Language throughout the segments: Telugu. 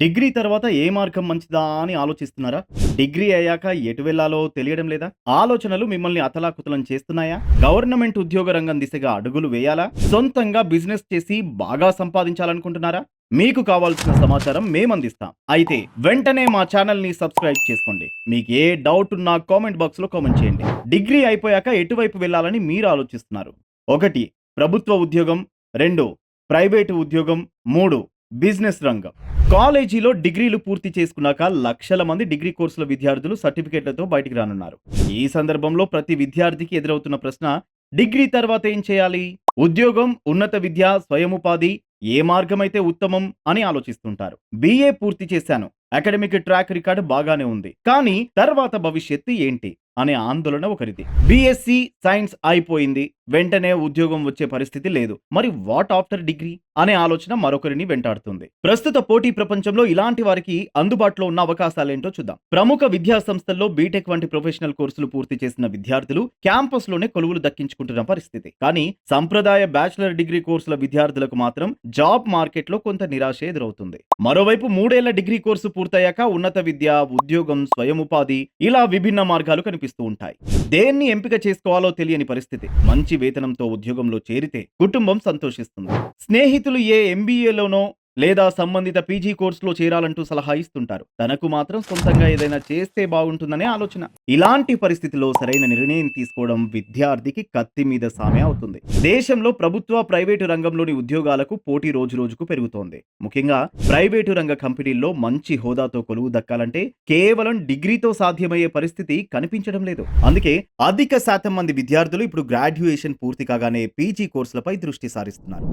డిగ్రీ తర్వాత ఏ మార్గం మంచిదా అని ఆలోచిస్తున్నారా? డిగ్రీ అయ్యాక ఎటు వెళ్ళాలో తెలియడం లేదా? ఆలోచనలు మిమ్మల్ని అతలాకుతలం చేస్తున్నాయా? గవర్నమెంట్ ఉద్యోగ రంగం దిశగా అడుగులు వేయాలా? సొంతంగా బిజినెస్ చేసి బాగా సంపాదించాలనుకుంటున్నారా? మీకు కావాల్సిన సమాచారం మేమందిస్తాం. అయితే వెంటనే మా ఛానల్‌ని సబ్స్క్రైబ్ చేసుకోండి. మీకు ఏ డౌట్ ఉన్నా కామెంట్ బాక్స్‌లో కామెంట్ చేయండి. డిగ్రీ అయిపోయాక ఎటువైపు వెళ్ళాలని మీరు ఆలోచిస్తున్నారు? 1. ప్రభుత్వ ఉద్యోగం. 2. ప్రైవేటు ఉద్యోగం. 3. బిజినెస్ రంగం. కాలేజీలో డిగ్రీలు పూర్తి చేసుకున్నాక లక్షల మంది డిగ్రీ కోర్సుల విద్యార్థులు సర్టిఫికేట్లతో బయటికి రానున్నారు. ఈ సందర్భంలో ప్రతి విద్యార్థికి ఎదురవుతున్న ప్రశ్న, డిగ్రీ తర్వాత ఏం చేయాలి? ఉద్యోగం, ఉన్నత విద్య, స్వయం ఉపాధి, ఏ మార్గమైతే ఉత్తమం అని ఆలోచిస్తుంటారు. బీఏ పూర్తి చేశాను, అకాడమిక్ ట్రాక్ రికార్డ్ బాగానే ఉంది, కానీ తర్వాత భవిష్యత్తు ఏంటి అనే ఆందోళన ఒకరిది. బీఎస్సీ సైన్స్ అయిపోయింది, వెంటనే ఉద్యోగం వచ్చే పరిస్థితి లేదు, మరి వాట్ ఆఫ్టర్ డిగ్రీ అనే ఆలోచన మరొకరిని వెంటాడుతుంది. ప్రస్తుత పోటీ ప్రపంచంలో ఇలాంటి వారికి అందుబాటులో ఉన్న అవకాశాలేంటో చూద్దాం. ప్రముఖ విద్యా సంస్థల్లో బీటెక్ వంటి ప్రొఫెషనల్ కోర్సులు పూర్తి చేసిన విద్యార్థులు క్యాంపస్ లోనే కొలువులు దక్కించుకుంటున్న పరిస్థితి. కానీ సంప్రదాయ బ్యాచిలర్ డిగ్రీ కోర్సుల విద్యార్థులకు మాత్రం జాబ్ మార్కెట్ లో కొంత నిరాశ ఎదురవుతుంది. మరోవైపు 3 ఏళ్ల డిగ్రీ కోర్సు పూర్తయ్యాక ఉన్నత విద్య, ఉద్యోగం, స్వయం ఉపాధి ఇలా విభిన్న మార్గాలు కనిపిస్తూ ఉంటాయి. దేన్ని ఎంపిక చేసుకోవాలో తెలియని పరిస్థితి. మంచి వేతనంతో ఉద్యోగంలో చేరితే కుటుంబం సంతోషిస్తుంది. స్నేహితులు ఏ ఎంబీఏలోనో లేదా సంబంధిత పీజీ కోర్సులో చేరాలంటూ సలహా ఇస్తుంటారు. తనకు మాత్రం సొంతంగా ఏదైనా చేస్తే బాగుంటుందనే ఆలోచన. ఇలాంటి పరిస్థితిలో సరైన నిర్ణయం తీసుకోవడం విద్యార్థికి కత్తి మీద సామే అవుతుంది. దేశంలో ప్రభుత్వ, ప్రైవేటు రంగంలోని ఉద్యోగాలకు పోటీ రోజురోజుకు పెరుగుతోంది. ముఖ్యంగా ప్రైవేటు రంగ కంపెనీల్లో మంచి హోదాతో కొలువు దక్కాలంటే కేవలం డిగ్రీతో సాధ్యమయ్యే పరిస్థితి కనిపించడం లేదు. అందుకే అధిక శాతం మంది విద్యార్థులు ఇప్పుడు గ్రాడ్యుయేషన్ పూర్తి కాగానే పీజీ కోర్సులపై దృష్టి సారిస్తున్నారు.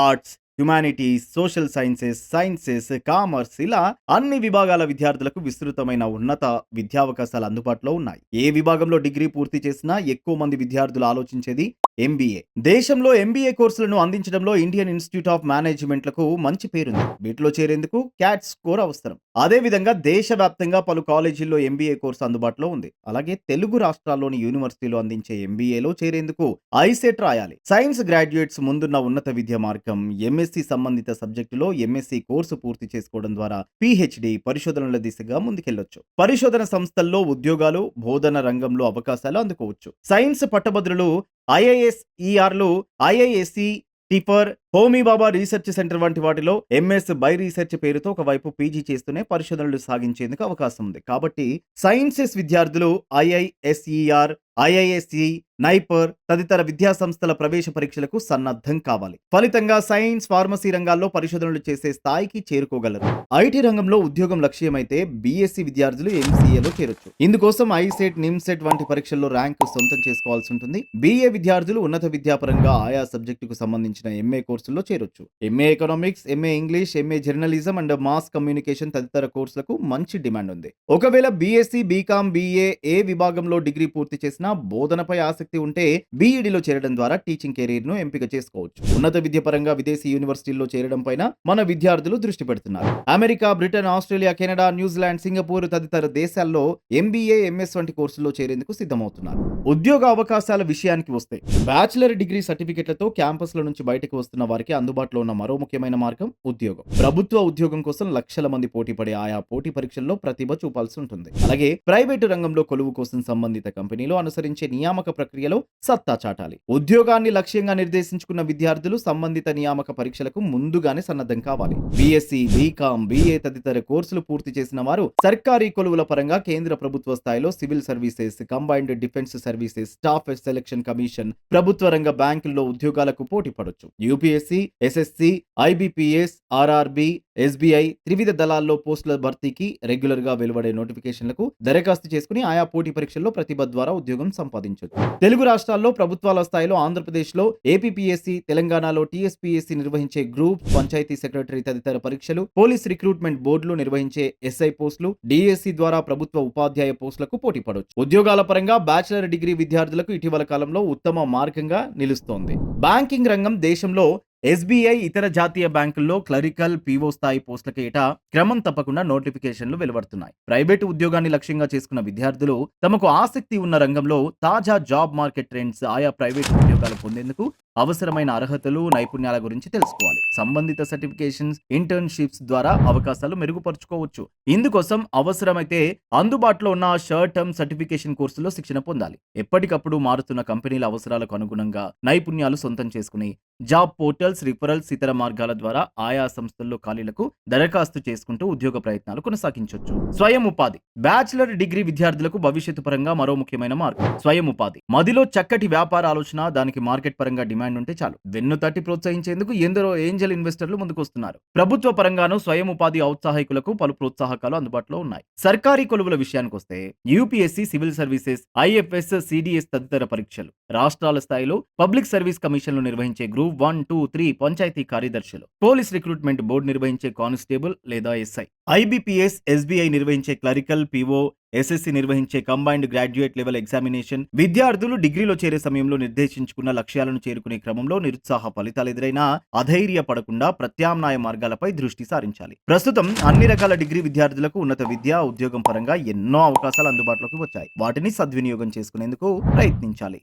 Arts, humanities, social sciences, commerce ఇలా అన్ని విభాగాల విద్యార్థులకు విస్తృతమైన ఉన్నత విద్యావకాశాలు అందుబాటులో ఉన్నాయి. ఏ విభాగంలో డిగ్రీ పూర్తి చేసినా ఎక్కువ మంది విద్యార్థులు ఆలోచించేది ఎంబీఏ. దేశంలో ఎంబీఏ కోర్సులను అందించడంలో ఇండియన్ ఇన్స్టిట్యూట్ ఆఫ్ మేనేజ్మెంట్లకు మంచి పేరుంది. వీటిలో చేరేందుకు క్యాట్ స్కోర్ అవసరం. అదేవిధంగా దేశవ్యాప్తంగా పలు కాలేజీల్లో ఎంబీఏ కోర్సు అందుబాటులో ఉంది. అలాగే తెలుగు రాష్ట్రాల్లోని యూనివర్సిటీలు అందించే ఎంబీఏలో చేరేందుకు ఐసెట్ రాయాలి. సైన్స్ గ్రాడ్యుయేట్స్ ముందున్న ఉన్నత విద్య మార్గం ఎంఎస్సి సంబంధిత సబ్జెక్టులో ఎంఎస్సి కోర్సు పూర్తి చేసుకోవడం ద్వారా పిహెచ్డి పరిశోధనల దిశగా ముందుకెళ్లొచ్చు. పరిశోధన సంస్థల్లో ఉద్యోగాలు, బోధన రంగంలో అవకాశాలు అందుకోవచ్చు. సైన్స్ పట్టభద్రులు ఐఐఎస్ ఈఆర్లు, ఐఐఎస్సి, టిఫర్, హోమీ బాబా రీసెర్చ్ సెంటర్ వంటి వాటిలో ఎంఎస్ బై రీసెర్చ్ పేరుతో ఒకవైపు పీజీ చేస్తూనే పరిశోధనలు సాగించేందుకు అవకాశం ఉంది. కాబట్టి సైన్సెస్ విద్యార్థులు ఐఐఎస్ఈఆర్, ఐఐఎస్సి, నైపర్ తదితర విద్యా సంస్థల ప్రవేశ పరీక్షలకు సన్నద్ధం కావాలి. ఫలితంగా సైన్స్, ఫార్మసీ రంగాల్లో పరిశోధనలు చేసే స్థాయికి చేరుకోగలరు. ఐటీ రంగంలో ఉద్యోగం లక్ష్యమైతే బీఎస్సీ విద్యార్థులు ఎంసీఏలో చేరొచ్చు. ఇందుకోసం ఐసెట్, నిమ్సెట్ వంటి పరీక్షల్లో ర్యాంకు సొంతం చేసుకోవాల్సి ఉంటుంది. బీఏ విద్యార్థులు ఉన్నత విద్యాపరంగా ఆయా సబ్జెక్టుకు సంబంధించిన ఎంఏ కోర్సుల్లో చేరొచ్చు. MA economics, MA English, MA journalism and mass communication తదితర కోర్సులకు మంచి డిమాండ్ ఉంది. ఒకవేళ బీఎస్సీ, బీకామ్, బీఏ ఏ విభాగంలో డిగ్రీ పూర్తి చేసినా బోధనపై ఆసక్తి ఉంటే బీఈడీలో చేరడం ద్వారా టీచింగ్ కెరీర్ ను ఎంపిక చేసుకోవచ్చు. ఉన్నత విద్య పరంగా విదేశీ యూనివర్సిటీల్లో చేరడం పైన మన విద్యార్థులు దృష్టి పెడుతున్నారు. America, Britain, Australia, Canada, New Zealand, Singapore తదితర దేశాల్లో ఎంబీఏ, ఎంఎస్ వంటి కోర్సుల్లో చేరేందుకు సిద్ధమవుతున్నారు. ఉద్యోగ అవకాశాల విషయానికి వస్తే బ్యాచిలర్ డిగ్రీ సర్టిఫికెట్లతో క్యాంపస్ల నుంచి బయటకు వస్తున్న వారికి అందుబాటులో ఉన్న మరో ముఖ్యమైన మార్గం ఉద్యోగం. ప్రభుత్వ ఉద్యోగం కోసం లక్షల మంది పోటీ పడే ఆయా పోటీ పరీక్షల్లో ప్రతిభ చూపాల్సి ఉంటుంది. అలాగే ప్రైవేటు రంగంలో కొలువు కోసం సంబంధిత కంపెనీలు అనుసరించే నియామక ప్రక్రియలో సత్తా చాటాలి. ఉద్యోగాన్ని లక్ష్యంగా నిర్దేశించుకున్న విద్యార్థులు సంబంధిత నియామక పరీక్షలకు ముందుగానే సన్నద్ధం కావాలి. బీఎస్సీ, బీకామ్, బీఏ తదితర కోర్సులు పూర్తి చేసిన వారు సర్కారీ కొలువుల పరంగా కేంద్ర ప్రభుత్వ స్థాయిలో civil services, combined defence services, staff selection commission, ప్రభుత్వ రంగ బ్యాంకుల్లో ఉద్యోగాలకు పోటీ పడొచ్చు. UPSC, SSC, IBPS, RRB, SBI త్రివిధ దళాల్లో పోస్టుల భర్తీకి రెగ్యులర్ గా వెలువడే నోటిఫికేషన్లకు దరఖాస్తు చేసుకుని ఆయా పోటీ పరీక్షల్లో ప్రతిభ ద్వారా ఉద్యోగం సంపాదించవచ్చు. తెలుగు రాష్ట్రాల్లో ప్రభుత్వాల స్థాయిలో ఆంధ్రప్రదేశ్లో ఏపీపీఎస్సీ, తెలంగాణలో టీఎస్పీఎస్సీ నిర్వహించే గ్రూప్, పంచాయతీ సెక్రటరీ తదితర పరీక్షలు, పోలీస్ రిక్రూట్మెంట్ బోర్డులు నిర్వహించే ఎస్ఐ పోస్టులు, డిఎస్సీ ద్వారా ప్రభుత్వ ఉపాధ్యాయ పోస్టులకు పోటీ పడవచ్చు. ఉద్యోగాల పరంగా బ్యాచిలర్ డిగ్రీ విద్యార్థులకు ఇటీవల కాలంలో ఉత్తమ మార్గంగా నిలుస్తోంది. బ్యాంకింగ్ రంగం దేశంలో ఎస్బీఐ, ఇతర జాతీయ బ్యాంకుల్లో క్లరికల్, పీఓ స్థాయి పోస్టులకి ఏటా క్రమం తప్పకుండా నోటిఫికేషన్లు వెలువడుతున్నాయి. ప్రైవేటు ఉద్యోగాన్ని లక్ష్యంగా చేసుకున్న విద్యార్థులు తమకు ఆసక్తి ఉన్న రంగంలో తాజా జాబ్ మార్కెట్ ట్రెండ్స్, ఆయా ప్రైవేటు ఉద్యోగాలు పొందేందుకు అవసరమైన అర్హతలు, నైపుణ్యాల గురించి తెలుసుకోవాలి. సంబంధిత సర్టిఫికేషన్స్, ఇంటర్న్‌షిప్స్ ద్వారా అవకాశాలు మెరుగుపరుచుకోవచ్చు. ఇందుకోసం అవసరమైతే అందుబాటులో ఉన్న షార్ట్ టర్మ్ సర్టిఫికేషన్ కోర్సులో శిక్షణ పొందాలి. ఎప్పటికప్పుడు మారుతున్న కంపెనీల అవసరాలకు అనుగుణంగా నైపుణ్యాలు సొంతం చేసుకుని జాబ్ పోర్టల్స్, రిఫరల్స్, ఇతర మార్గాల ద్వారా ఆయా సంస్థల్లో ఖాళీలకు దరఖాస్తు చేసుకుంటూ ఉద్యోగ ప్రయత్నాలు కొనసాగించొచ్చు. స్వయం ఉపాధి. బ్యాచిలర్ డిగ్రీ విద్యార్థులకు భవిష్యత్తు పరంగా మరో ముఖ్యమైన మార్గం స్వయం ఉపాధి. మదిలో చక్కటి వ్యాపార ఆలోచన, దానికి మార్కెట్ పరంగా డిమాండ్ ఉంటే చాలు. వెన్ను తట్టి ప్రోత్సహించేందుకు ఎందరో ఏంజల్ ఇన్వెస్టర్లు ముందుకొస్తున్నారు. ప్రభుత్వ పరంగాను స్వయం ఉపాధి ఔత్సాహికులకు పలు ప్రోత్సాహకాలు అందుబాటులో ఉన్నాయి. సర్కారీ కొలువుల విషయానికొస్తే UPSC, civil services, IFS, CDS తదితర పరీక్షలు, రాష్ట్రాల స్థాయిలో పబ్లిక్ సర్వీస్ కమిషన్లు నిర్వహించే గ్రూప్ 1, 2, 3 పంచాయతీ కార్యదర్శులు, పోలీస్ రిక్రూట్మెంట్ బోర్డు నిర్వహించే కానిస్టేబుల్ లేదా ఎస్ఐ, ఐబీపీఎస్, ఎస్బీఐ నిర్వహించే క్లరికల్, పీఓ, ఎస్ఎస్సి నిర్వహించే కంబైన్డ్ గ్రాడ్యుయేట్ లెవెల్ ఎగ్జామినేషన్, విద్యార్థులు డిగ్రీలో చేరే సమయంలో నిర్దేశించుకున్న లక్ష్యాలను చేరుకునే క్రమంలో నిరుత్సాహ ఫలితాలు ఎదురైనా అధైర్యపడకుండా ప్రత్యామ్నాయ మార్గాలపై దృష్టి సారించాలి. ప్రస్తుతం అన్ని రకాల డిగ్రీ విద్యార్థులకు ఉన్నత విద్య, ఉద్యోగం పరంగా ఎన్నో అవకాశాలు అందుబాటులోకి వచ్చాయి. వాటిని సద్వినియోగం చేసుకునేందుకు ప్రయత్నించాలి.